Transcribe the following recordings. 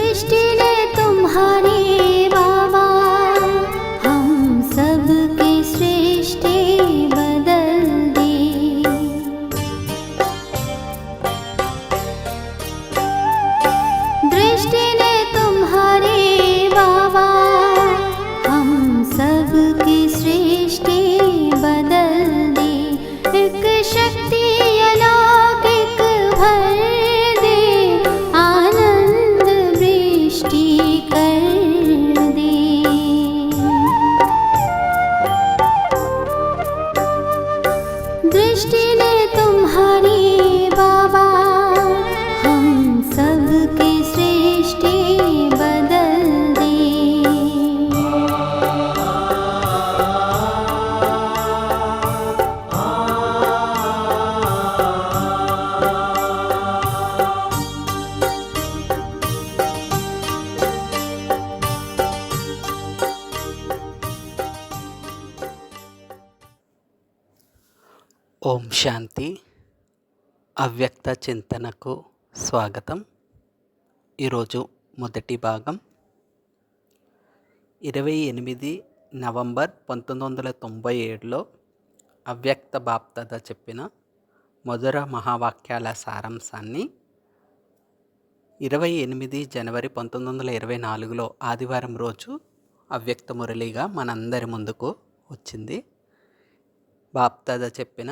दृष्टि ने तुम्हारी बाबा हम सबकी सृष्टि बदल दी। दृष्टि ने तुम्हारी बाबा हम सबकी सृष्टि बदल दी। एक शक्ति अलौकिक भर दे, आनंद वृष्टि कर दे। दृष्टि ने तुम्हारी बाबा हम सबकी सृष्टि बदल दी। ఓం శాంతి. అవ్యక్త చింతనకు స్వాగతం. ఈరోజు మొదటి భాగం 28 నవంబర్ 1997లో అవ్యక్త బాప్దాదా చెప్పిన మధుర మహావాక్యాల సారాంశాన్ని 28 జనవరి 1924లో ఆదివారం రోజు అవ్యక్త మురళిగా మనందరి ముందుకు వచ్చింది. బాప్దాదా చెప్పిన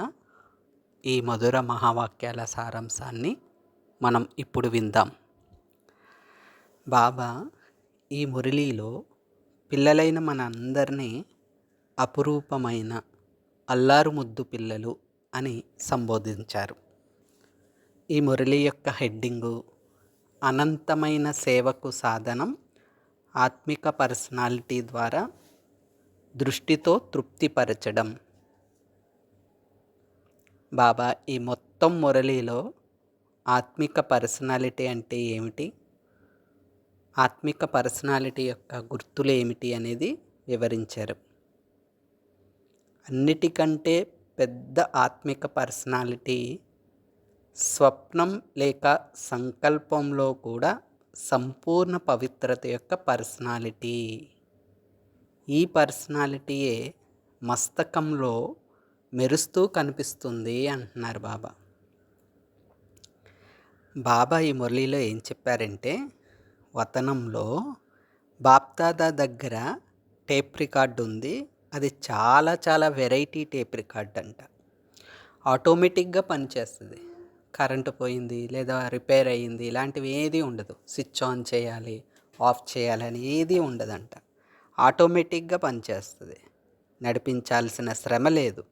ఈ మధుర మహావాక్యాల సారాంశాన్ని మనం ఇప్పుడు విందాం. బాబా ఈ మురళిలో పిల్లలైన మన అందరినీ అపురూపమైన అల్లారు ముద్దు పిల్లలు అని సంబోధించారు. ఈ మురళి యొక్క హెడ్డింగు అనంతమైన సేవకు సాధనం ఆత్మిక పర్సనాలిటీ ద్వారా దృష్టితో తృప్తిపరచడం. బాబా ఈ మొత్తం మురళిలో ఆత్మిక పర్సనాలిటీ అంటే ఏమిటి, ఆత్మిక పర్సనాలిటీ యొక్క గుర్తులు ఏమిటి అనేది వివరించారు. అన్నిటికంటే పెద్ద ఆత్మిక పర్సనాలిటీ స్వప్నం లేక సంకల్పంలో కూడా సంపూర్ణ పవిత్రత యొక్క పర్సనాలిటీ. ఈ పర్సనాలిటీయే మస్తకంలో మెరుస్తూ కనిపిస్తుంది అంటున్నారు బాబా. బాబా ఈ మురళిలో ఏం చెప్పారంటే, వతనంలో బాప్దాదా దగ్గర టేప్ రికార్డు ఉంది. అది చాలా చాలా వెరైటీ టేప్ రికార్డ్ అంట. ఆటోమేటిక్గా పనిచేస్తుంది. కరెంటు పోయింది లేదా రిపేర్ అయ్యింది ఇలాంటివి ఏది ఉండదు. స్విచ్ ఆన్ చేయాలి ఆఫ్ చేయాలని ఏది ఉండదంట. ఆటోమేటిక్గా పనిచేస్తుంది. నడిపించాల్సిన శ్రమ లేదు.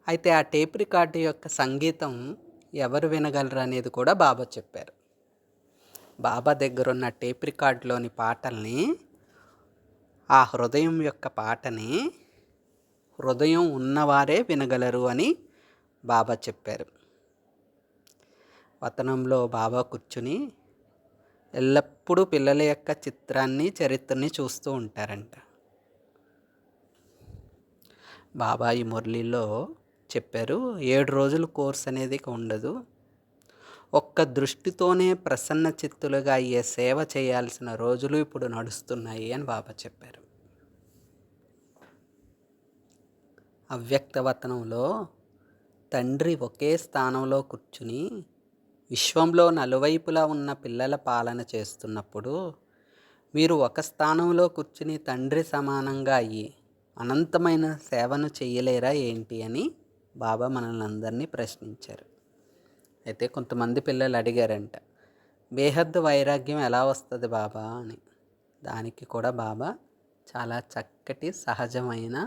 అయితే ఆ టేప్ రికార్డు యొక్క సంగీతం ఎవరు వినగలరు అనేది కూడా బాబా చెప్పారు. బాబా దగ్గర ఉన్న టేప్ రికార్డులోని పాటల్ని, ఆ హృదయం యొక్క పాటని హృదయం ఉన్నవారే వినగలరు అని బాబా చెప్పారు. వతనంలో బాబా కూర్చుని ఎల్లప్పుడూ పిల్లల యొక్క చిత్రాన్ని చరిత్రని చూస్తూ ఉంటారంట. బాబా ఈ మురళిలో చెప్పారు, 7 రోజుల కోర్స్ అనేది ఉండదు. ఒక్క దృష్టితోనే ప్రసన్న చిత్తులుగా అయ్యే సేవ చేయాల్సిన రోజులు ఇప్పుడు నడుస్తున్నాయి అని బాబా చెప్పారు. అవ్యక్తవతనంలో తండ్రి ఒకే స్థానంలో కూర్చుని విశ్వంలో నలువైపులా ఉన్న పిల్లల పాలన చేస్తున్నప్పుడు మీరు ఒక స్థానంలో కూర్చుని తండ్రి సమానంగా అయ్యి అనంతమైన సేవను చెయ్యలేరా ఏంటి అని బాబా మనల్ని అందరినీ ప్రశ్నించారు. అయితే కొంతమంది పిల్లలు అడిగారంట, బేహద్దు వైరాగ్యం ఎలా వస్తుంది బాబా అని. దానికి కూడా బాబా చాలా చక్కటి సహజమైన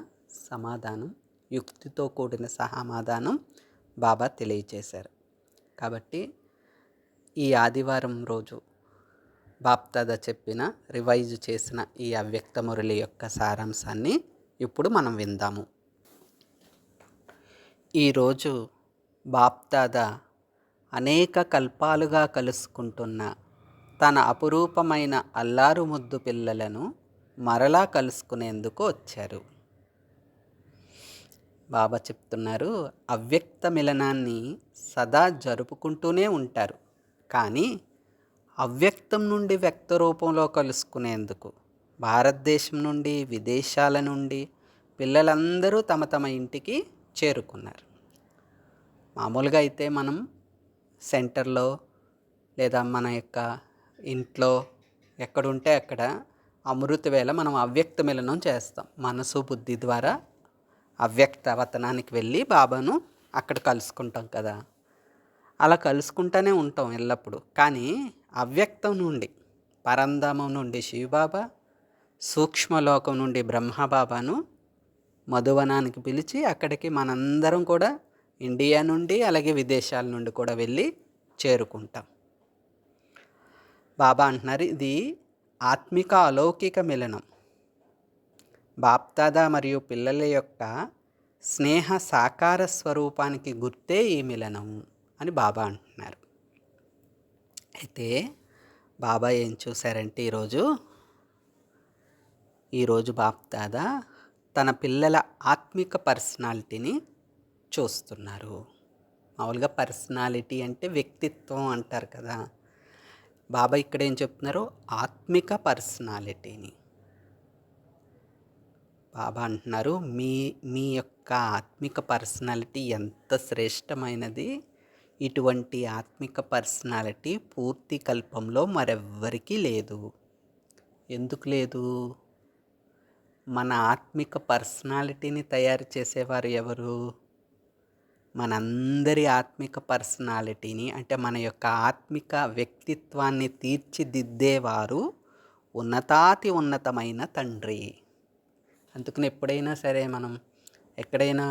సమాధానం, యుక్తితో కూడిన సమాధానం బాబా తెలియచేశారు. కాబట్టి ఈ ఆదివారం రోజు బాప్దాదా చెప్పిన రివైజ్ చేసిన ఈ అవ్యక్త మురళి యొక్క సారాంశాన్ని ఇప్పుడు మనం విందాము. ఈరోజు బాప్దాదా అనేక కల్పాలుగా కలుసుకుంటున్న తన అపురూపమైన అల్లారు ముద్దు పిల్లలను మరలా కలుసుకునేందుకు వచ్చారు. బాబా చెప్తున్నారు, అవ్యక్త మిలనాన్ని సదా జరుపుకుంటూనే ఉంటారు, కానీ అవ్యక్తం నుండి వ్యక్త రూపంలో కలుసుకునేందుకు భారతదేశం నుండి, విదేశాల నుండి పిల్లలందరూ తమ తమ ఇంటికి చేరుకున్నారు. మామూలుగా అయితే మనం సెంటర్లో లేదా మన యొక్క ఇంట్లో ఎక్కడుంటే అక్కడ అమృత వేళ మనం అవ్యక్త మిలనం చేస్తాం. మనసు బుద్ధి ద్వారా అవ్యక్త వతనానికి వెళ్ళి బాబాను అక్కడ కలుసుకుంటాం కదా. అలా కలుసుకుంటూనే ఉంటాం ఎల్లప్పుడూ. కానీ అవ్యక్తం నుండి, పరంధామం నుండి శివబాబా, సూక్ష్మలోకం నుండి బ్రహ్మబాబాను మధువనానికి పిలిచి అక్కడికి మనందరం కూడా ఇండియా నుండి అలాగే విదేశాల నుండి కూడా వెళ్ళి చేరుకుంటాం. బాబా అంటున్నారు, ఇది ఆత్మిక అలౌకిక మిలనం. బాప్దాదా మరియు పిల్లల యొక్క స్నేహ సాకార స్వరూపానికి గుర్తే ఈ మిలనం అని బాబా అంటున్నారు. అయితే బాబా ఏం చూశారంటే ఈరోజు బాప్దాదా తన పిల్లల ఆత్మిక పర్సనాలిటీని చూస్తున్నారు. మామూలుగా పర్సనాలిటీ అంటే వ్యక్తిత్వం అంటారు కదా. బాబా ఇక్కడ ఏం చెప్తున్నారు, ఆత్మిక పర్సనాలిటీని. బాబా అంటున్నారు, మీ యొక్క ఆత్మిక పర్సనాలిటీ ఎంత శ్రేష్టమైనది. ఇటువంటి ఆత్మిక పర్సనాలిటీ పూర్తి కల్పంలో మరెవ్వరికీ లేదు. ఎందుకు లేదు? మన ఆత్మిక పర్సనాలిటీని తయారు చేసేవారు ఎవరు? మనందరి ఆత్మిక పర్సనాలిటీని అంటే మన యొక్క ఆత్మిక వ్యక్తిత్వాన్ని తీర్చిదిద్దేవారు ఉన్నతాతి ఉన్నతమైన తండ్రి. అందుకని ఎప్పుడైనా సరే మనం ఎక్కడైనా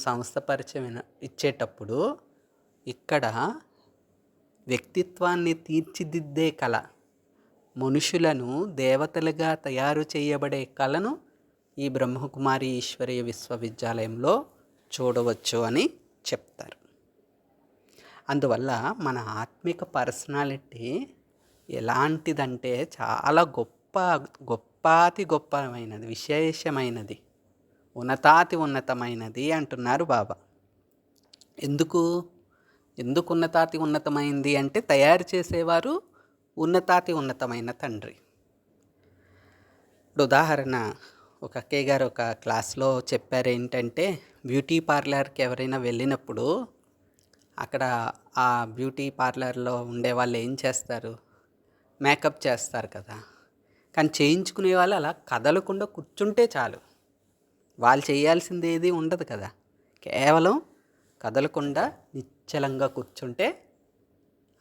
సంస్థ పరిచయం ఇచ్చేటప్పుడు ఇక్కడ వ్యక్తిత్వాన్ని తీర్చిదిద్దే కళ, మనుషులను దేవతలుగా తయారు చేయబడే కళను ఈ బ్రహ్మకుమారి ఈశ్వరీయ విశ్వవిద్యాలయంలో చూడవచ్చు అని చెప్తారు. అందువల్ల మన ఆత్మిక పర్సనాలిటీ ఎలాంటిదంటే చాలా గొప్పాతి గొప్పమైనది, విశేషమైనది, ఉన్నతాతి ఉన్నతమైనది అంటున్నారు బాబా. ఎందుకు ఉన్నతాతి ఉన్నతమైంది అంటే తయారు చేసేవారు ఉన్నతాతి ఉన్నతమైన తండ్రి. ఇప్పుడు ఉదాహరణ, ఒక అక్కయ్య గారు ఒక క్లాస్లో చెప్పారు ఏంటంటే, బ్యూటీ పార్లర్కి ఎవరైనా వెళ్ళినప్పుడు అక్కడ ఆ బ్యూటీ పార్లర్లో ఉండే వాళ్ళు ఏం చేస్తారు, మేకప్ చేస్తారు కదా. కానీ చేయించుకునే వాళ్ళు అలా కదలకుండా కూర్చుంటే చాలు, వాళ్ళు చేయాల్సింది ఏది ఉండదు కదా. కేవలం కదలకుండా నిశ్చలంగా కూర్చుంటే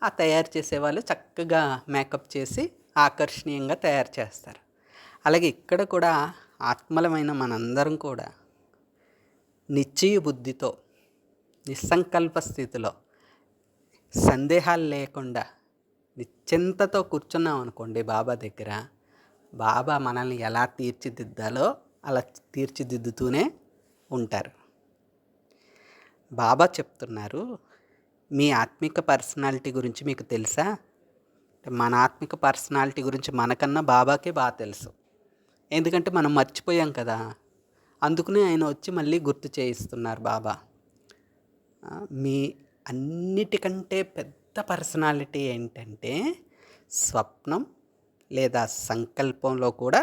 ఆ తయారు చేసేవాళ్ళు చక్కగా మేకప్ చేసి ఆకర్షణీయంగా తయారు చేస్తారు. అలాగే ఇక్కడ కూడా ఆత్మలమైన మనందరం కూడా నిశ్చయ బుద్ధితో, నిస్సంకల్ప స్థితిలో, సందేహాలు లేకుండా నిశ్చింతతో కూర్చున్నాం అనుకోండి బాబా దగ్గర, బాబా మనల్ని ఎలా తీర్చిదిద్దాలో అలా తీర్చిదిద్దుతూనే ఉంటారు. బాబా చెప్తున్నారు, మీ ఆత్మిక పర్సనాలిటీ గురించి మీకు తెలుసా? మన ఆత్మిక పర్సనాలిటీ గురించి మనకన్నా బాబాకే బాగా తెలుసు. ఎందుకంటే మనం మర్చిపోయాం కదా. అందుకనే ఆయన వచ్చి మళ్ళీ గుర్తు చేయిస్తున్నారు బాబా. మీ అన్నిటికంటే పెద్ద పర్సనాలిటీ ఏంటంటే స్వప్నం లేదా సంకల్పంలో కూడా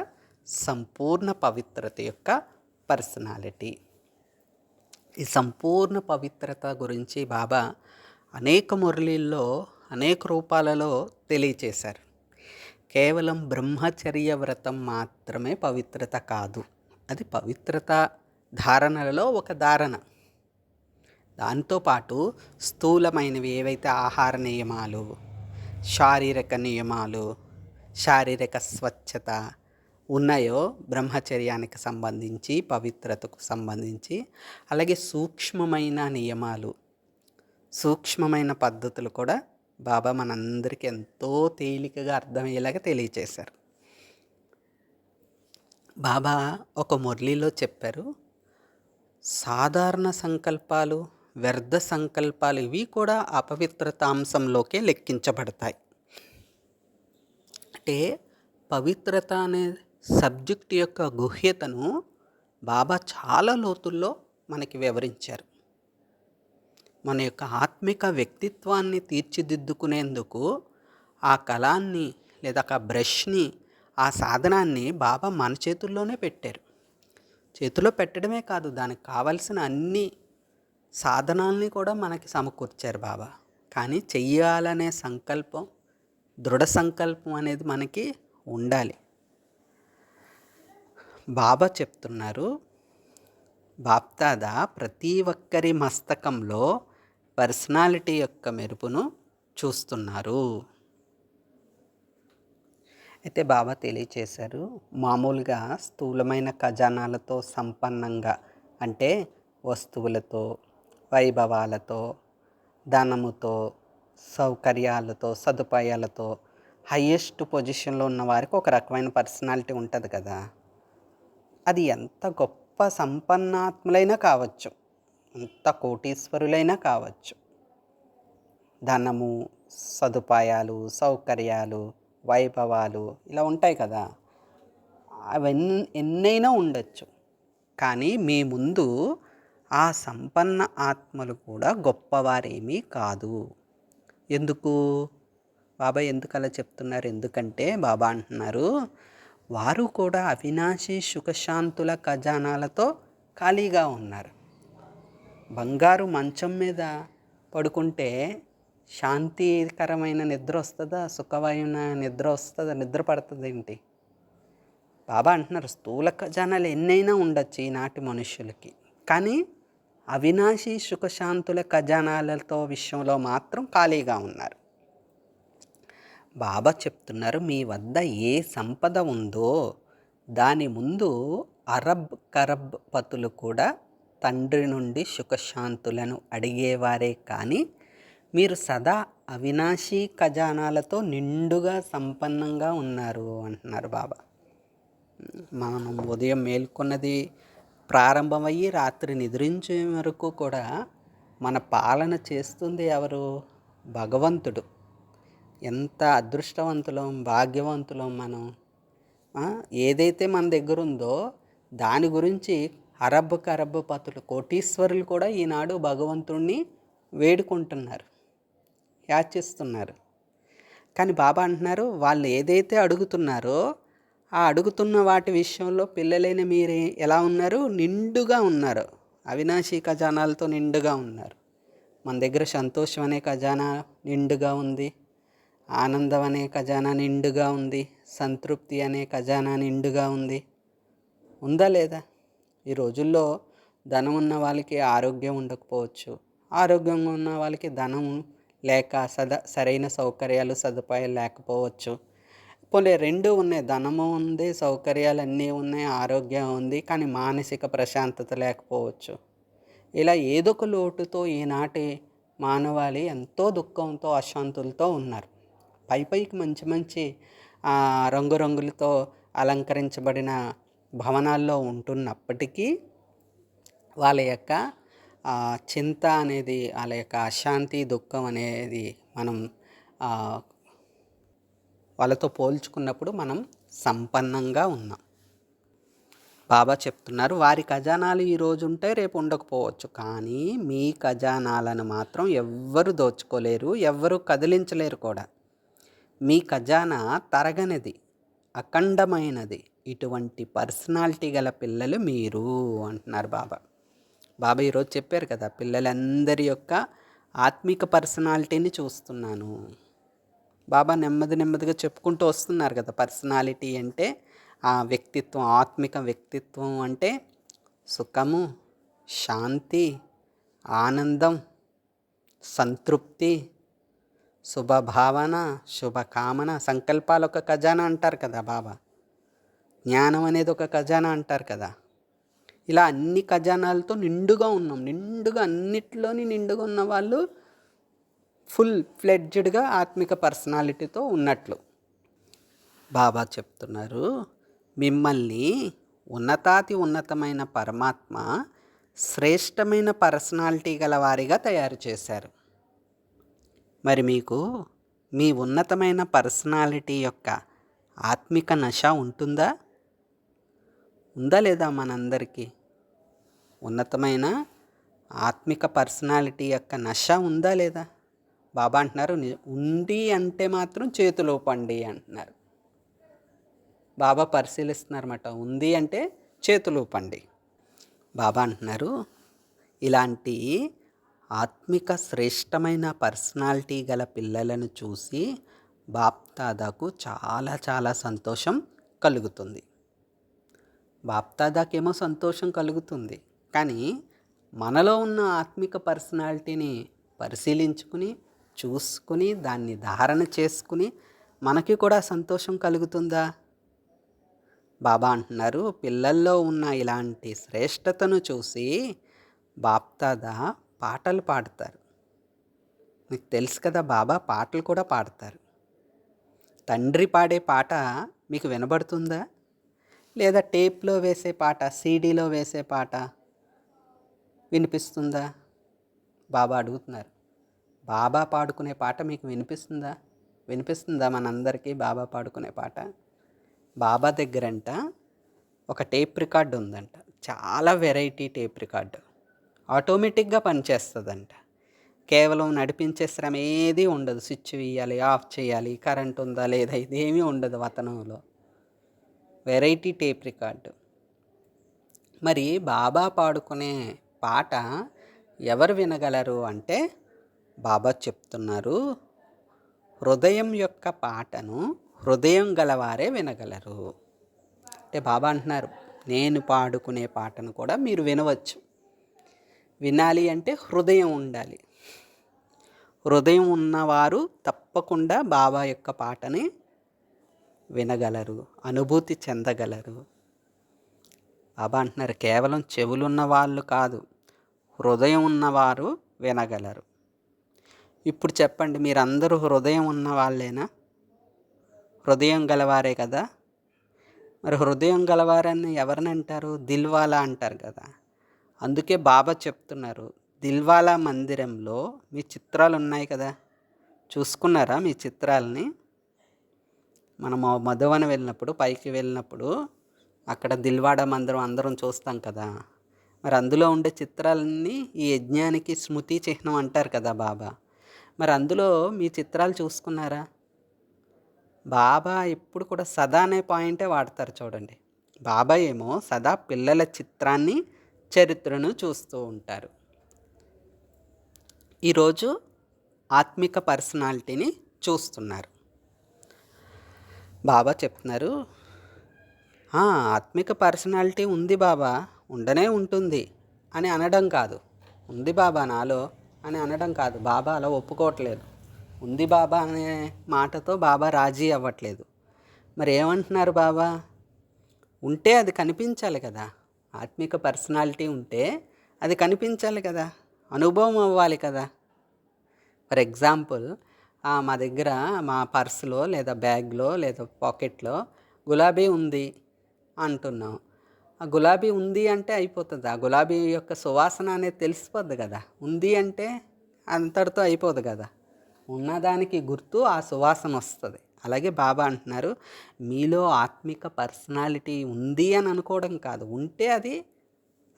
సంపూర్ణ పవిత్రత యొక్క పర్సనాలిటీ. ఈ సంపూర్ణ పవిత్రత గురించి బాబా అనేక మురళీల్లో అనేక రూపాలలో తెలియచేశారు. కేవలం బ్రహ్మచర్య వ్రతం మాత్రమే పవిత్రత కాదు, అది పవిత్రత ధారణలలో ఒక ధారణ. దాంతోపాటు స్థూలమైనవి ఏవైతే ఆహార నియమాలు, శారీరక నియమాలు, శారీరక స్వచ్ఛత ఉన్నాయో బ్రహ్మచర్యానికి సంబంధించి, పవిత్రతకు సంబంధించి, అలాగే సూక్ష్మమైన నియమాలు, సూక్ష్మమైన పద్ధతులు కూడా బాబా మనందరికీ ఎంతో తేలికగా అర్థమయ్యేలాగా తెలియచేశారు. బాబా ఒక మురళిలో చెప్పారు, సాధారణ సంకల్పాలు, వ్యర్థ సంకల్పాలు ఇవి కూడా అపవిత్రతాంశంలోకే లెక్కించబడతాయి. అంటే పవిత్రత అనే సబ్జెక్ట్ యొక్క గుహ్యతను బాబా చాలా లోతుల్లో మనకి వివరించారు. మన యొక్క ఆత్మిక వ్యక్తిత్వాన్ని తీర్చిదిద్దుకునేందుకు ఆ కలాన్ని లేదా ఆ బ్రష్ని, ఆ సాధనాన్ని బాబా మన చేతుల్లోనే పెట్టారు. చేతిలో పెట్టడమే కాదు, దానికి కావలసిన అన్ని సాధనాల్ని కూడా మనకి సమకూర్చారు బాబా. కానీ చెయ్యాలనే సంకల్పం, దృఢ సంకల్పం అనేది మనకి ఉండాలి. బాబా చెప్తున్నారు, బాప్దాదా ప్రతి ఒక్కరి మస్తకంలో పర్సనాలిటీ యొక్క మెరుపును చూస్తున్నారు. అయితే బాబా తెలియచేశారు, మామూలుగా స్థూలమైన ఖజానాలతో సంపన్నంగా, అంటే వస్తువులతో, వైభవాలతో, ధనముతో, సౌకర్యాలతో, సదుపాయాలతో హయ్యెస్ట్ పొజిషన్లో ఉన్న వారికి ఒక రకమైన పర్సనాలిటీ ఉంటుంది కదా. అది ఎంత గొప్ప సంపన్నాత్ములైనా కావచ్చు, ఎంత కోటీశ్వరులైనా కావచ్చు, ధనము, సదుపాయాలు, సౌకర్యాలు, వైభవాలు ఇలా ఉంటాయి కదా. అవన్నీ ఎన్నైనా ఉండొచ్చు, కానీ మీ ముందు ఆ సంపన్న ఆత్మలు కూడా గొప్పవారేమీ కాదు. ఎందుకు బాబా ఎందుకు అలా చెప్తున్నారు? ఎందుకంటే బాబా అంటున్నారు, వారు కూడా అవినాశి సుఖశాంతుల ఖజానాలతో ఖాళీగా ఉన్నారు. బంగారు మంచం మీద పడుకుంటే శాంతికరమైన నిద్ర వస్తుందా? సుఖమైన నిద్ర వస్తుందా? నిద్ర పడుతుంది ఏంటి? బాబా అంటున్నారు, స్థూల ఖజానాలు ఎన్నైనా ఉండొచ్చు ఈనాటి మనుషులకి, కానీ అవినాశి సుఖశాంతుల ఖజానాలతో విషయంలో మాత్రం ఖాళీగా ఉన్నారు. బాబా చెప్తున్నారు, మీ వద్ద ఏ సంపద ఉందో దాని ముందు అరబ్ కరబ్ పతులు కూడా తండ్రి నుండి సుఖశాంతులను అడిగేవారే, కానీ మీరు సదా అవినాశీ ఖజానాలతో నిండుగా సంపన్నంగా ఉన్నారు అంటున్నారు బాబా. మనం ఉదయం మేల్కొన్నది ప్రారంభమయ్యి రాత్రి నిద్రించే వరకు కూడా మన పాలన చేస్తుంది ఎవరు? భగవంతుడు. ఎంత అదృష్టవంతులం, భాగ్యవంతులం మనం. ఏదైతే మన దగ్గర ఉందో దాని గురించి అరబ్ కరబ్ పతులు, కోటీశ్వరులు కూడా ఈనాడు భగవంతుణ్ణి వేడుకుంటున్నారు, యాచిస్తున్నారు. కానీ బాబా అంటున్నారు, వాళ్ళు ఏదైతే అడుగుతున్నారో ఆ అడుగుతున్న వాటి విషయంలో పిల్లలైన మీరే ఎలా ఉన్నారు? నిండుగా ఉన్నారు, అవినాశీ ఖజానాలతో నిండుగా ఉన్నారు. మన దగ్గర సంతోషం అనే ఖజానా నిండుగా ఉంది, ఆనందం అనే ఖజానా నిండుగా ఉంది, సంతృప్తి అనే ఖజానా నిండుగా ఉంది. ఉందా లేదా? ఈ రోజుల్లో ధనం ఉన్న వాళ్ళకి ఆరోగ్యం ఉండకపోవచ్చు, ఆరోగ్యంగా ఉన్న వాళ్ళకి ధనం లేక సరైన సౌకర్యాలు సదుపాయాలు లేకపోవచ్చు. పోనీ రెండు ఉన్నాయి, ధనము ఉంది, సౌకర్యాలు అన్నీ ఉన్నాయి, ఆరోగ్యం ఉంది, కానీ మానసిక ప్రశాంతత లేకపోవచ్చు. ఇలా ఏదో ఒక లోటుతో ఈనాటి మానవాళి ఎంతో దుఃఖంతో అశాంతులతో ఉన్నారు. పైకి మంచి మంచి రంగురంగులతో అలంకరించబడిన భవనాల్లో ఉంటున్నప్పటికీ వాళ్ళ యొక్క చింత అనేది, వాళ్ళ యొక్క అశాంతి దుఃఖం అనేది మనం వాళ్ళతో పోల్చుకున్నప్పుడు మనం సంపన్నంగా ఉన్నాం. బాబా చెప్తున్నారు, వారి ఖజానాలు ఈరోజు ఉంటాయి, రేపు ఉండకపోవచ్చు, కానీ మీ ఖజానాలను మాత్రం ఎవ్వరు దోచుకోలేరు, ఎవ్వరు కదిలించలేరు కూడా. మీ ఖజానా తరగనిది, అఖండమైనది. ఇటువంటి పర్సనాలిటీ గల పిల్లలు మీరు అంటున్నారు బాబా. బాబా ఈరోజు చెప్పారు కదా, పిల్లలందరి యొక్క ఆత్మిక పర్సనాలిటీని చూస్తున్నాను. బాబా నెమ్మదిగా చెప్పుకుంటూ వస్తున్నారు కదా. పర్సనాలిటీ అంటే ఆ వ్యక్తిత్వం, ఆత్మిక వ్యక్తిత్వం అంటే సుఖము, శాంతి, ఆనందం, సంతృప్తి, శుభభావన, శుభకామన, సంకల్పాలు ఒక ఖజానా అంటారు కదా బాబా. జ్ఞానం అనేది ఒక ఖజానా అంటారు కదా. ఇలా అన్ని ఖజానాలతో నిండుగా ఉన్నాం. నిండుగా అన్నిట్లోని నిండుగా ఉన్న వాళ్ళు ఫుల్ ఫ్లెడ్జ్డ్గా ఆత్మిక పర్సనాలిటీతో ఉన్నట్లు. బాబా చెప్తున్నారు, మిమ్మల్ని ఉన్నతాతి ఉన్నతమైన పరమాత్మ శ్రేష్టమైన పర్సనాలిటీ గల వారిగా తయారు చేశారు. మరి మీకు మీ ఉన్నతమైన పర్సనాలిటీ యొక్క ఆత్మిక నశ ఉంటుందా? ఉందా లేదా? మనందరికీ ఉన్నతమైన ఆత్మిక పర్సనాలిటీ యొక్క నశ ఉందా లేదా? బాబా అంటున్నారు ఉంది అంటే మాత్రం చేతులు ఊపండి అంటున్నారు. బాబా పరిశీలిస్తున్నారన్నమాట. ఉంది అంటే చేతులు ఊపండి. బాబా అంటున్నారు ఇలాంటి ఆత్మిక శ్రేష్టమైన పర్సనాలిటీ గల పిల్లలను చూసి బాప్దాదాకు చాలా చాలా సంతోషం కలుగుతుంది. బాప్దాదాకేమో సంతోషం కలుగుతుంది, కానీ మనలో ఉన్న ఆత్మిక పర్సనాలిటీని పరిశీలించుకుని చూసుకుని దాన్ని ధారణ చేసుకుని మనకి కూడా సంతోషం కలుగుతుందా? బాబా అంటున్నారు పిల్లల్లో ఉన్న ఇలాంటి శ్రేష్టతను చూసి బాప్దాదా పాటలు పాడతారు. మీకు తెలుసు కదా, బాబా పాటలు కూడా పాడతారు. తండ్రి పాడే పాట మీకు వినబడుతుందా? లేదా టేప్లో వేసే పాట, సీడీలో వేసే పాట వినిపిస్తుందా? బాబా అడుగుతున్నారు. బాబా పాడుకునే పాట మీకు వినిపిస్తుందా మనందరికీ బాబా పాడుకునే పాట? బాబా దగ్గరంట ఒక టేప్ రికార్డు ఉందంట. చాలా వెరైటీ టేప్ రికార్డు. ఆటోమేటిక్గా పనిచేస్తుందంట. కేవలం నడిపించే శ్రమ ఏది ఉండదు. స్విచ్ వేయాలి, ఆఫ్ చేయాలి, కరెంట్ ఉందా లేదా, ఇదేమీ ఉండదు వతనంలో. Variety tape record. మరి బాబా పాడుకునే పాట ఎవరు వినగలరు అంటే బాబా చెప్తున్నారు, హృదయం యొక్క పాటను హృదయం గలవారే వినగలరు. అంటే బాబా అంటున్నారు నేను పాడుకునే పాటను కూడా మీరు వినవచ్చు. వినాలి అంటే హృదయం ఉండాలి. హృదయం ఉన్నవారు తప్పకుండా బాబా యొక్క పాటని వినగలరు, అనుభూతి చెందగలరు. బాబా అంటున్నారు కేవలం చెవులున్న వాళ్ళు కాదు, హృదయం ఉన్నవారు వినగలరు. ఇప్పుడు చెప్పండి, మీరందరూ హృదయం ఉన్న వాళ్ళేనా? హృదయం గలవారే కదా. మరి హృదయం గలవారని ఎవరిని అంటారు? దిల్వాలా అంటారు కదా. అందుకే బాబా చెప్తున్నారు, దిల్వాలా మందిరంలో మీ చిత్రాలు ఉన్నాయి కదా, చూసుకున్నారా మీ చిత్రాలని? మనము మధువన వెళ్ళినప్పుడు, పైకి వెళ్ళినప్పుడు అక్కడ దిల్వాడా మందిరం అందరం చూస్తాం కదా. మరి అందులో ఉండే చిత్రాలన్నీ ఈ యజ్ఞానికి స్మృతి చిహ్నం అంటారు కదా బాబా. మరి అందులో మీ చిత్రాలు చూసుకున్నారా? బాబా ఎప్పుడు కూడా సదా అనే పాయింటే వాడతారు చూడండి. బాబా ఏమో సదా పిల్లల చిత్రాన్ని, చరిత్రను చూస్తూ ఉంటారు. ఈరోజు ఆత్మిక పర్సనాలిటీని చూస్తున్నారు. బాబా చెప్తున్నారు ఆత్మిక పర్సనాలిటీ ఉంది బాబా, ఉండనే ఉంటుంది అని అనడం కాదు. ఉంది బాబా నాలో అని అనడం కాదు. బాబా అలా ఒప్పుకోవట్లేదు. ఉంది బాబా అనే మాటతో బాబా రాజీ అవ్వట్లేదు. మరి ఏమంటున్నారు బాబా? ఉంటే అది కనిపించాలి కదా. ఆత్మిక పర్సనాలిటీ ఉంటే అది కనిపించాలి కదా, అనుభవం అవ్వాలి కదా. ఫర్ ఎగ్జాంపుల్, మా దగ్గర మా పర్సులో లేదా బ్యాగ్లో లేదా పాకెట్లో గులాబీ ఉంది అంటున్నాం. ఆ గులాబీ ఉంది అంటే అయిపోతుంది. ఆ గులాబీ యొక్క సువాసన అనేది తెలిసిపోద్ది కదా. ఉంది అంటే అంతటితో అయిపోదు కదా. ఉన్నదానికి గుర్తు ఆ సువాసన వస్తుంది. అలాగే బాబా అంటున్నారు మీలో ఆత్మిక పర్సనాలిటీ ఉంది అని అనుకోవడం కాదు, ఉంటే అది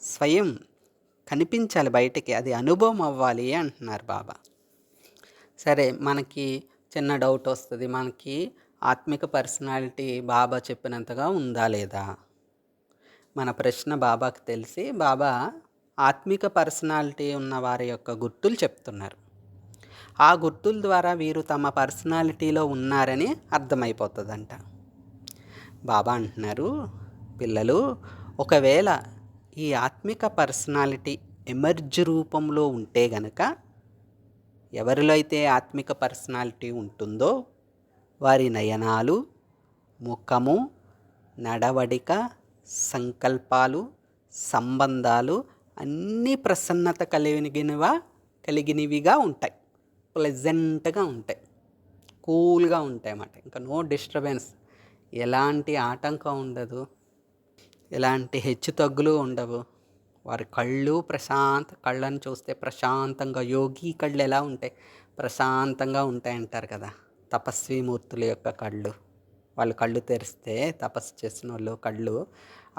స్వయం కనిపించాలి బయటికి, అది అనుభవం అవ్వాలి అంటున్నారు బాబా. సరే, మనకి చిన్న డౌట్ వస్తుంది, మనకి ఆత్మిక పర్సనాలిటీ బాబా చెప్పినంతగా ఉందా లేదా? మన ప్రశ్న బాబాకు తెలిసి బాబా ఆత్మిక పర్సనాలిటీ ఉన్న వారి యొక్క గుర్తులు చెప్తున్నారు. ఆ గుర్తుల ద్వారా వీరు తమ పర్సనాలిటీలో ఉన్నారని అర్థమైపోతుందంట. బాబా అంటున్నారు పిల్లలు, ఒకవేళ ఈ ఆత్మిక పర్సనాలిటీ ఎమర్జ్ రూపంలో ఉంటే గనక, ఎవరిలో అయితే ఆత్మిక పర్సనాలిటీ ఉంటుందో వారి నయనాలు, ముఖము, నడవడిక, సంకల్పాలు, సంబంధాలు అన్నీ ప్రసన్నత కలిగినవిగా ఉంటాయి. ప్లెజెంట్గా ఉంటాయి, కూల్గా ఉంటాయి అన్నమాట. ఇంకా నో డిస్టర్బెన్స్, ఎలాంటి ఆటంకం ఉండదు, ఎలాంటి హెచ్చు తగ్గులు ఉండవు. వారి కళ్ళని చూస్తే ప్రశాంతంగా, యోగి కళ్ళు ఎలా ఉంటాయి, ప్రశాంతంగా ఉంటాయి అంటారు కదా. తపస్వీమూర్తుల యొక్క కళ్ళు, వాళ్ళు కళ్ళు తెరిస్తే, తపస్సు చేసిన వాళ్ళు కళ్ళు,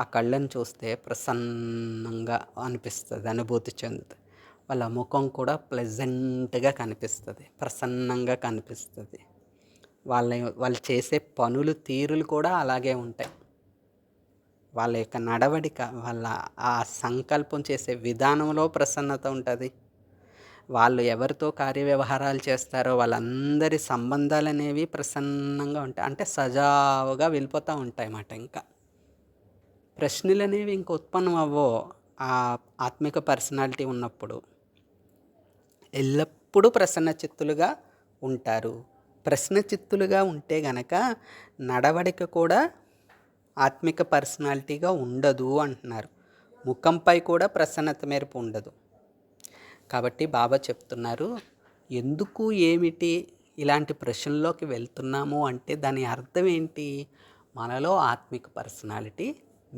ఆ కళ్ళను చూస్తే ప్రసన్నంగా అనిపిస్తుంది, అనుభూతి చెందుతుంది. వాళ్ళ ముఖం కూడా ప్లెజెంట్గా కనిపిస్తుంది, ప్రసన్నంగా కనిపిస్తుంది. వాళ్ళ వాళ్ళు చేసే పనులు తీరులు కూడా అలాగే ఉంటాయి. వాళ్ళ యొక్క నడవడిక, వాళ్ళ ఆ సంకల్పం చేసే విధానంలో ప్రసన్నత ఉంటుంది. వాళ్ళు ఎవరితో కార్యవ్యవహారాలు చేస్తారో వాళ్ళందరి సంబంధాలనేవి ప్రసన్నంగా ఉంటాయి. అంటే సజావుగా వెళ్ళిపోతూ ఉంటాయి అన్నమాట. ఇంకా ప్రశ్నలనేవి ఇంక ఉత్పన్నం అవ్వవు. ఆ ఆత్మిక పర్సనాలిటీ ఉన్నప్పుడు ఎల్లప్పుడూ ప్రసన్న చిత్తులుగా ఉంటారు. ప్రశ్న చిత్తులుగా ఉంటే గనక నడవడిక కూడా ఆత్మిక పర్సనాలిటీగా ఉండదు అంటున్నారు. ముఖంపై కూడా ప్రసన్నత మెరుపు ఉండదు. కాబట్టి బాబా చెప్తున్నారు, ఎందుకు ఏమిటి ఇలాంటి ప్రశ్నల్లోకి వెళ్తున్నాము అంటే దాని అర్థం ఏంటి? మనలో ఆత్మిక పర్సనాలిటీ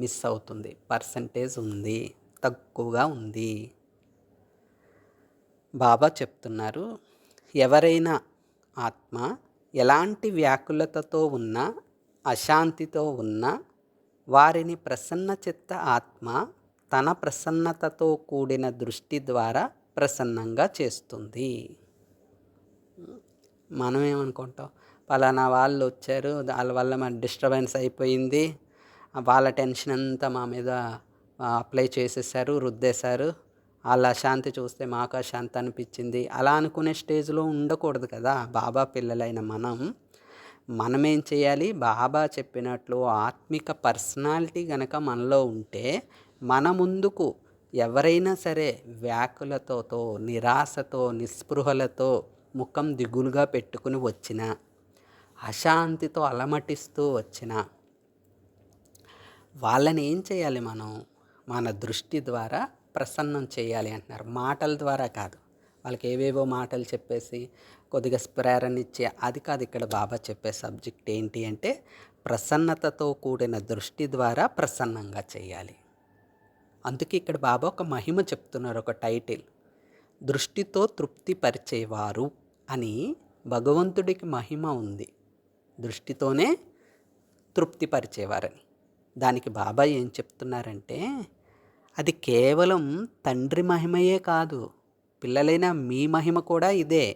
మిస్ అవుతుంది, పర్సంటేజ్ ఉంది, తక్కువగా ఉంది. బాబా చెప్తున్నారు, ఎవరైనా ఆత్మ ఎలాంటి వ్యాకులతతో ఉన్నా, అశాంతితో ఉన్నా వారిని ప్రసన్న చిత్త ఆత్మ తన ప్రసన్నతతో కూడిన దృష్టి ద్వారా ప్రసన్నంగా చేస్తుంది. మనం ఏమనుకుంటాం, పలానా వాళ్ళు వచ్చారు, వాళ్ళ వల్ల మన డిస్టర్బెన్స్ అయిపోయింది, వాళ్ళ టెన్షన్ అంతా మా మీద అప్లై చేసేసారు, రుద్దేశారు, వాళ్ళ అశాంతి చూస్తే మాకు అశాంతి అనిపించింది, అలా అనుకునే స్టేజ్లో ఉండకూడదు కదా. బాబా పిల్లలైన మనమేం చేయాలి? బాబా చెప్పినట్లు ఆత్మిక పర్సనాలిటీ గనక మనలో ఉంటే మన ముందుకు ఎవరైనా సరే వ్యాకులతో, నిరాశతో, నిస్పృహలతో, ముఖం దిగులుగా పెట్టుకుని వచ్చిన, అశాంతితో అలమటిస్తూ వచ్చిన వాళ్ళని ఏం చేయాలి? మనం మన దృష్టి ద్వారా ప్రసన్నం చేయాలి అంటున్నారు. మాటల ద్వారా కాదు. వాళ్ళకి ఏవేవో మాటలు చెప్పేసి కొద్దిగా ప్రేరణ ఇచ్చే అది కాదు. ఇక్కడ బాబా చెప్పే సబ్జెక్ట్ ఏంటి అంటే ప్రసన్నతతో కూడిన దృష్టి ద్వారా ప్రసన్నంగా చేయాలి. అందుకే ఇక్కడ బాబా ఒక మహిమ చెప్తున్నారు, ఒక టైటిల్, దృష్టితో తృప్తి పరిచేవారు అని. భగవంతుడికి మహిమ ఉంది, దృష్టితోనే తృప్తిపరిచేవారని. దానికి బాబా ఏం చెప్తున్నారంటే అది కేవలం తండ్రి మహిమయే కాదు, పిల్లలైన మీ మహిమ కూడా ఇదే.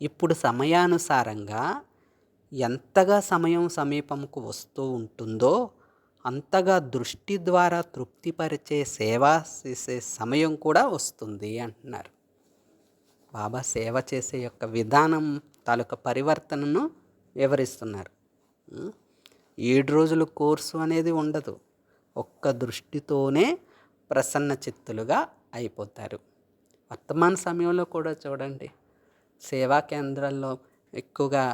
ఇప్పుడు సమయానుసారంగా ఎంతగా సమయం సమీపంకు వస్తూ ఉంటుందో అంతగా దృష్టి ద్వారా తృప్తిపరిచే సేవ చేసే సమయం కూడా వస్తుంది అంటున్నారు. బాబా సేవ చేసే యొక్క విధానం తాలూకా పరివర్తనను వివరిస్తున్నారు. 7 రోజుల కోర్సు అనేది ఉండదు, ఒక్క దృష్టితోనే ప్రసన్న చిత్తులుగా అయిపోతారు. వర్తమాన సమయంలో కూడా చూడండి, సేవా కేంద్రాల్లో ఎక్కువగా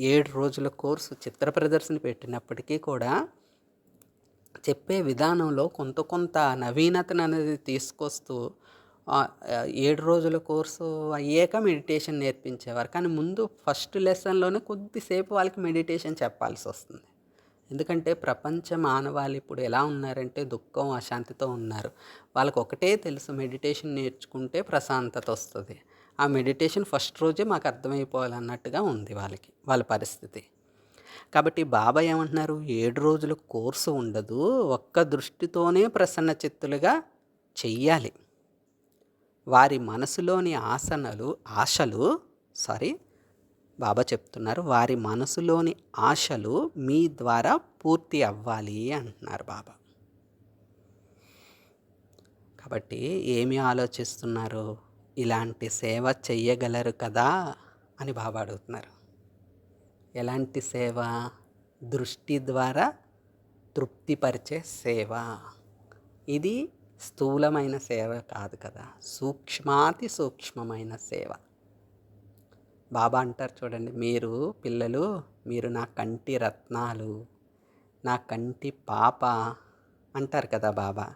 7 రోజుల కోర్సు చిత్ర ప్రదర్శన పెట్టినప్పటికీ కూడా చెప్పే విధానంలో కొంత నవీనతను అనేది తీసుకొస్తూ 7 రోజుల కోర్సు అయ్యాక మెడిటేషన్ నేర్పించేవారు. కానీ ముందు ఫస్ట్ లెసన్లోనే కొద్దిసేపు వాళ్ళకి మెడిటేషన్ చెప్పాల్సి వస్తుంది. ఎందుకంటే ప్రపంచ మానవాళి ఇప్పుడు ఎలా ఉన్నారంటే దుఃఖం, అశాంతితో ఉన్నారు. వాళ్ళకి ఒకటే తెలుసు, మెడిటేషన్ నేర్చుకుంటే ప్రశాంతత వస్తుంది. ఆ మెడిటేషన్ ఫస్ట్ రోజే మాకు అర్థమైపోవాలన్నట్టుగా ఉంది వాళ్ళ పరిస్థితి. కాబట్టి బాబా ఏమంటున్నారు, 7 రోజుల కోర్సు ఉండదు, ఒక్క దృష్టితోనే ప్రసన్న చిత్తులుగా చెయ్యాలి. వారి మనసులోని ఆశలు బాబా చెప్తున్నారు, వారి మనసులోని ఆశలు మీ ద్వారా పూర్తి అవ్వాలి అంటున్నారు బాబా. కాబట్టి ఏమి ఆలోచిస్తున్నారు? ఇలాంటి సేవ చెయ్యగలరు కదా అని బాబా అడుగుతున్నారు. ఎలాంటి సేవ? దృష్టి ద్వారా తృప్తిపరిచే సేవ. ఇది స్థూలమైన సేవ కాదు కదా, సూక్ష్మాతి సూక్ష్మమైన సేవ. బాబా అంటారు చూడండి, పిల్లలు మీరు నా కంటి రత్నాలు, నా కంటి పాప అంటారు కదా బాబా.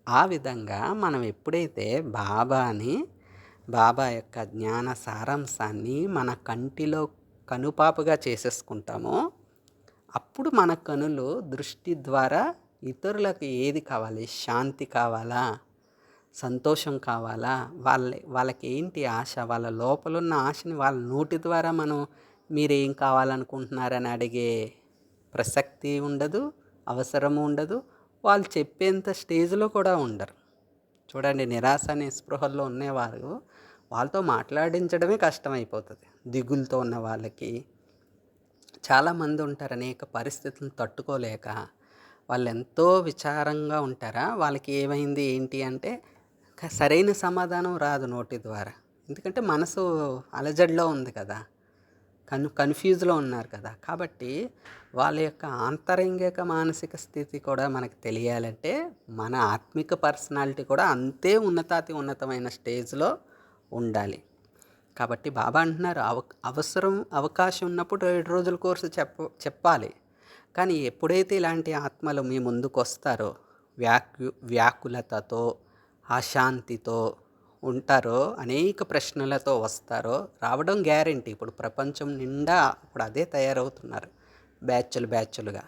ఆ విధంగా మనం ఎప్పుడైతే బాబా యొక్క జ్ఞాన సారాంశాన్ని మన కంటిలో కనుపాపగా చేసేసుకుంటామో అప్పుడు మన కనులు దృష్టి ద్వారా ఇతరులకు ఏది కావాలి, శాంతి కావాలా, సంతోషం కావాలా, వాళ్ళకి ఏంటి ఆశ, వాళ్ళ లోపలున్న ఆశని వాళ్ళ నోటి ద్వారా మనం మీరేం కావాలనుకుంటున్నారని అడిగే ప్రసక్తి ఉండదు, అవసరము ఉండదు, వాళ్ళు చెప్పేంత స్టేజ్లో కూడా ఉండరు. చూడండి, నిరాశ నిస్పృహల్లో ఉన్నవారు వాళ్ళతో మాట్లాడించడమే కష్టమైపోతుంది. దిగులుతో ఉన్న వాళ్ళకి చాలామంది ఉంటారు, అనేక పరిస్థితులను తట్టుకోలేక వాళ్ళెంతో విచారంగా ఉంటారా. వాళ్ళకి ఏమైంది ఏంటి అంటే సరైన సమాధానం రాదు నోటి ద్వారా. ఎందుకంటే మనసు అలజడిలో ఉంది కదా, కన్‌ఫ్యూజ్‌లో ఉన్నారు కదా. కాబట్టి వాళ్ళ యొక్క ఆంతరంగిక మానసిక స్థితి కూడా మనకు తెలియాలంటే మన ఆత్మిక పర్సనాలిటీ కూడా అంతే ఉన్నతమైన స్టేజ్‌లో ఉండాలి. కాబట్టి బాబా అంటున్నారు, అవకాశం ఉన్నప్పుడు 7 రోజుల కోర్సు చెప్పాలి. కానీ ఎప్పుడైతే ఇలాంటి ఆత్మలు మీ ముందుకొస్తారో, వ్యాకులతతో, అశాంతితో ఉంటారో, అనేక ప్రశ్నలతో వస్తారో, రావడం గ్యారంటీ. ఇప్పుడు ప్రపంచం నిండా ఇప్పుడు అదే తయారవుతున్నారు, బ్యాచ్‌లుగా.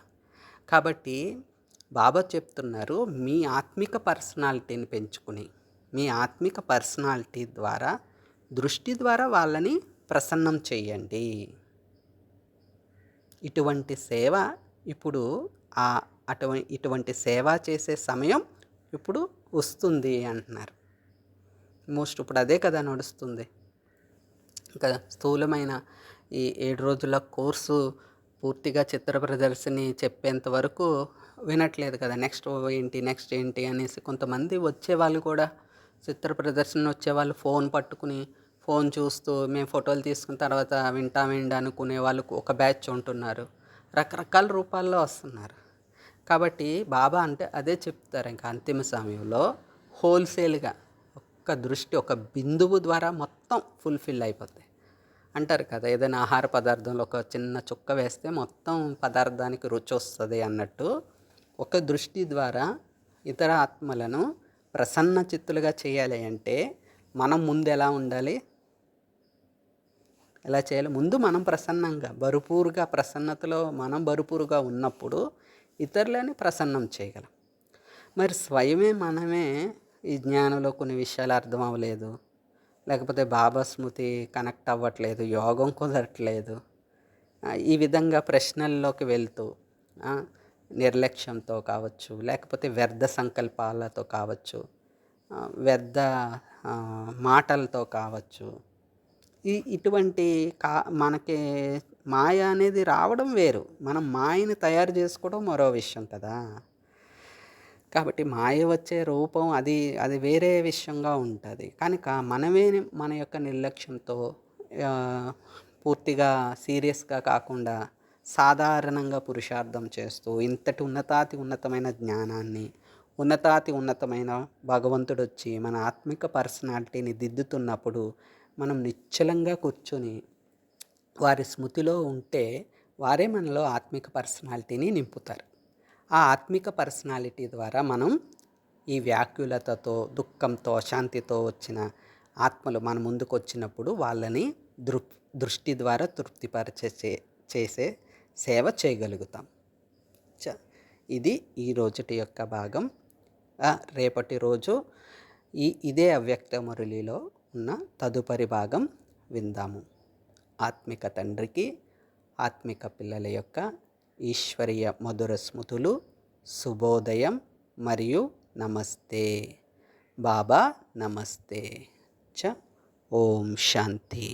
కాబట్టి బాబా చెప్తున్నారు, మీ ఆత్మిక పర్సనాలిటీని పెంచుకుని, మీ ఆత్మిక పర్సనాలిటీ ద్వారా, దృష్టి ద్వారా వాళ్ళని ప్రసన్నం చెయ్యండి. ఇటువంటి సేవ ఇప్పుడు ఇటువంటి సేవ చేసే సమయం ఇప్పుడు వస్తుంది అంటున్నారు. ఇప్పుడు అదే కదా నడుస్తుంది. ఇంకా స్థూలమైన ఈ 7 రోజుల కోర్సు పూర్తిగా చిత్ర ప్రదర్శిని చెప్పేంత వరకు వినట్లేదు కదా. నెక్స్ట్ ఏంటి అనేసి కొంతమంది వచ్చేవాళ్ళు కూడా, చిత్ర ప్రదర్శన వచ్చేవాళ్ళు ఫోన్ పట్టుకుని ఫోన్ చూస్తూ మేము ఫోటోలు తీసుకున్న తర్వాత వింటామండి అనుకునే వాళ్ళు ఒక బ్యాచ్ ఉంటున్నారు. రకరకాల రూపాల్లో వస్తున్నారు. కాబట్టి బాబా అంటే అదే చెప్తారు, ఇంకా అంతిమ సమయంలో హోల్సేల్గా ఒక్క దృష్టి, ఒక బిందువు ద్వారా మొత్తం ఫుల్ఫిల్ అయిపోతాయి అంటారు కదా. ఏదైనా ఆహార పదార్థంలో ఒక చిన్న చుక్క వేస్తే మొత్తం పదార్థానికి రుచి వస్తుంది అన్నట్టు, ఒక దృష్టి ద్వారా ఇతర ఆత్మలను ప్రసన్న చిత్తులుగా చేయాలి అంటే మనం ముందు ఎలా ఉండాలి, ఎలా చేయాలి? ముందు మనం ప్రసన్నంగా, ప్రసన్నతలో మనం బరుపూరుగా ఉన్నప్పుడు ఇతరులని ప్రసన్నం చేయగలం. మరి స్వయమే మనమే ఈ జ్ఞానంలో కొన్ని విషయాలు అర్థం అవ్వలేదు, లేకపోతే బాబా స్మృతి కనెక్ట్ అవ్వట్లేదు, యోగం కుదరట్లేదు, ఈ విధంగా ప్రశ్నల్లోకి వెళ్తూ నిర్లక్ష్యంతో కావచ్చు, లేకపోతే వ్యర్థ సంకల్పాలతో కావచ్చు, వ్యర్థ మాటలతో కావచ్చు, ఇటువంటి మనకి మాయ అనేది రావడం వేరు, మనం మాయని తయారు చేసుకోవడం మరో విషయం కదా. కాబట్టి మాయ వచ్చే రూపం అది వేరే విషయంగా ఉంటుంది. కానీ మనమే మన యొక్క నిర్లక్ష్యంతో పూర్తిగా సీరియస్గా కాకుండా సాధారణంగా పురుషార్థం చేస్తూ ఇంతటి ఉన్నతమైన జ్ఞానాన్ని, ఉన్నతమైన భగవంతుడు వచ్చి మన ఆత్మిక పర్సనాలిటీని దిద్దుతున్నప్పుడు మనం నిశ్చలంగా కూర్చొని వారి స్మృతిలో ఉంటే వారే మనలో ఆత్మిక పర్సనాలిటీని నింపుతారు. ఆ ఆత్మిక పర్సనాలిటీ ద్వారా మనం ఈ వ్యాకులతతో, దుఃఖంతో, అశాంతితో వచ్చిన ఆత్మలు మన ముందుకు వచ్చినప్పుడు వాళ్ళని దృష్టి ద్వారా చేసే సేవ చేయగలుగుతాం. ఇది ఈ రోజుటి యొక్క భాగం. రేపటి రోజు ఇదే అవ్యక్త మురళిలో ఉన్న తదుపరి భాగం విందాము. ఆత్మిక తండ్రికి, ఆత్మిక పిల్లల యొక్క ఈశ్వరీయ మధుర స్మృతులు, శుభోదయం మరియు నమస్తే. బాబా నమస్తే. ఓం శాంతి.